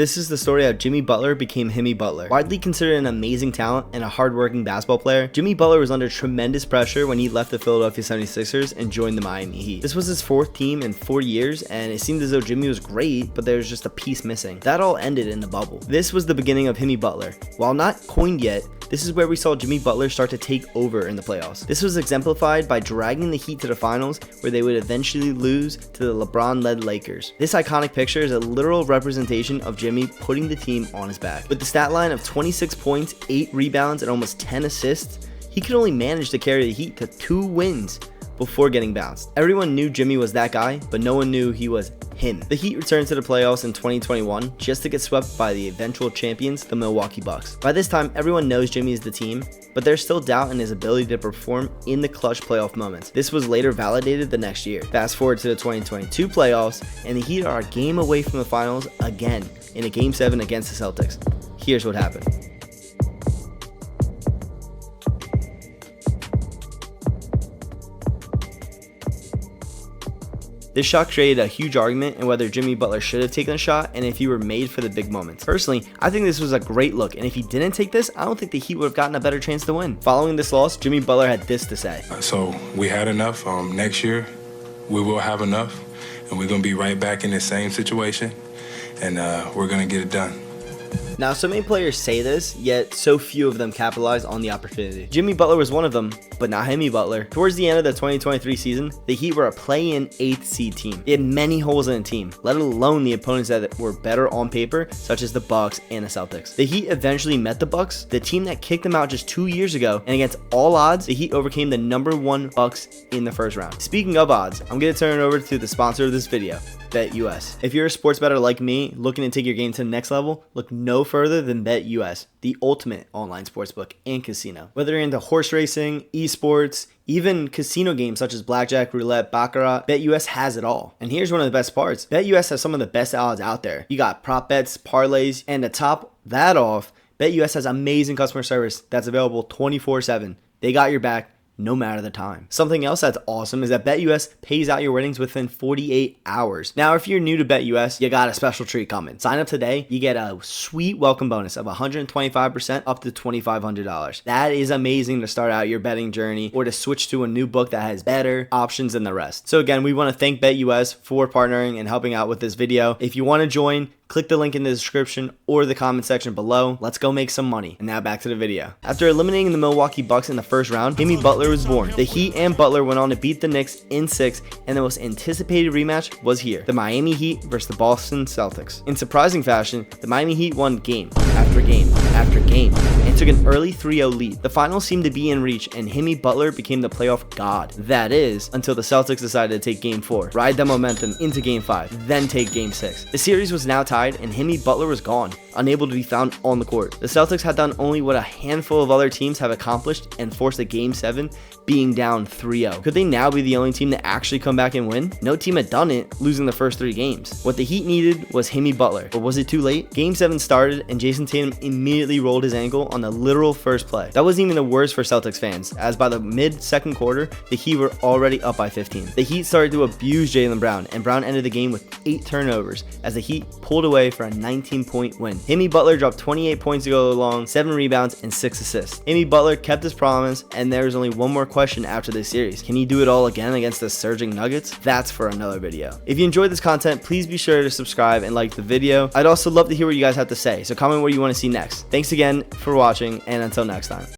This is the story of Jimmy Butler became Jimmy Butler. Widely considered an amazing talent and a hard-working basketball player, Jimmy Butler was under tremendous pressure when he left the Philadelphia 76ers and joined the Miami Heat. This was his fourth team in 4 years, and it seemed as though Jimmy was great, but there was just a piece missing. That all ended in the bubble. This was the beginning of Jimmy Butler. While not coined yet, this is where we saw Jimmy Butler start to take over in the playoffs. This was exemplified by dragging the Heat to the finals, where they would eventually lose to the LeBron-led Lakers. This iconic picture is a literal representation of Jimmy putting the team on his back. With the stat line of 26 points, 8 rebounds, and almost 10 assists, he could only manage to carry the Heat to 2 wins before getting bounced. Everyone knew Jimmy was that guy, but no one knew he was him. The Heat returned to the playoffs in 2021 just to get swept by the eventual champions, the Milwaukee Bucks. By this time, everyone knows Jimmy is the team, but there's still doubt in his ability to perform in the clutch playoff moments. This was later validated the next year. Fast forward to the 2022 playoffs, and the Heat are a game away from the finals again in a Game 7 against the Celtics. Here's what happened. This shot created a huge argument in whether Jimmy Butler should have taken a shot and if he were made for the big moments. Personally, I think this was a great look, and if he didn't take this, I don't think the Heat would have gotten a better chance to win. Following this loss, Jimmy Butler had this to say. So we had enough. Next year, we will have enough, and we're going to be right back in the same situation, and we're going to get it done. Now, so many players say this, yet so few of them capitalize on the opportunity. Jimmy Butler was one of them, but not Jimmy Butler. Towards the end of the 2023 season, the Heat were a play-in 8th seed team. They had many holes in the team, let alone the opponents that were better on paper, such as the Bucks and the Celtics. The Heat eventually met the Bucks, the team that kicked them out just 2 years ago, and against all odds, the Heat overcame the #1 Bucks in the first round. Speaking of odds, I'm going to turn it over to the sponsor of this video, BetUS. If you're a sports bettor like me, looking to take your game to the next level, look no further than BetUS, the ultimate online sportsbook and casino. Whether you're into horse racing, esports, even casino games such as blackjack, roulette, baccarat, BetUS has it all. And here's one of the best parts. BetUS has some of the best odds out there. You got prop bets, parlays, and to top that off, BetUS has amazing customer service that's available 24/7. They got your back no matter the time. Something else that's awesome is that BetUS pays out your winnings within 48 hours. Now, if you're new to BetUS, you got a special treat coming. Sign up today, you get a sweet welcome bonus of 125% up to $2,500. That is amazing to start out your betting journey or to switch to a new book that has better options than the rest. So again, we want to thank BetUS for partnering and helping out with this video. If you want to join, click the link in the description or the comment section below. Let's go make some money. And now back to the video. After eliminating the Milwaukee Bucks in the first round, Jimmy Butler was born. The Heat and Butler went on to beat the Knicks in 6, and the most anticipated rematch was here. The Miami Heat versus the Boston Celtics. In surprising fashion, the Miami Heat won game after game after game and took an early 3-0 lead. The finals seemed to be in reach, and Jimmy Butler became the playoff god. That is, until the Celtics decided to take game 4, ride that momentum into game 5, then take game 6. The series was now tied, and Jimmy Butler was gone, unable to be found on the court. The Celtics had done only what a handful of other teams have accomplished and forced a game 7, being down 3-0. Could they now be the only team to actually come back and win? No team had done it, losing the first 3 games. What the Heat needed was Jimmy Butler, but was it too late? Game 7 started, and Jason Tatum immediately rolled his ankle on the literal first play. That wasn't even the worst for Celtics fans, as by the mid-second quarter, the Heat were already up by 15. The Heat started to abuse Jaylen Brown, and Brown ended the game with 8 turnovers, as the Heat pulled away for a 19-point win. Jimmy Butler dropped 28 points to go along, 7 rebounds, and 6 assists. Jimmy Butler kept his promise, and there is only one more question after this series. Can he do it all again against the surging Nuggets? That's for another video. If you enjoyed this content, please be sure to subscribe and like the video. I'd also love to hear what you guys have to say, so comment what you want to see next. Thanks again for watching, and until next time.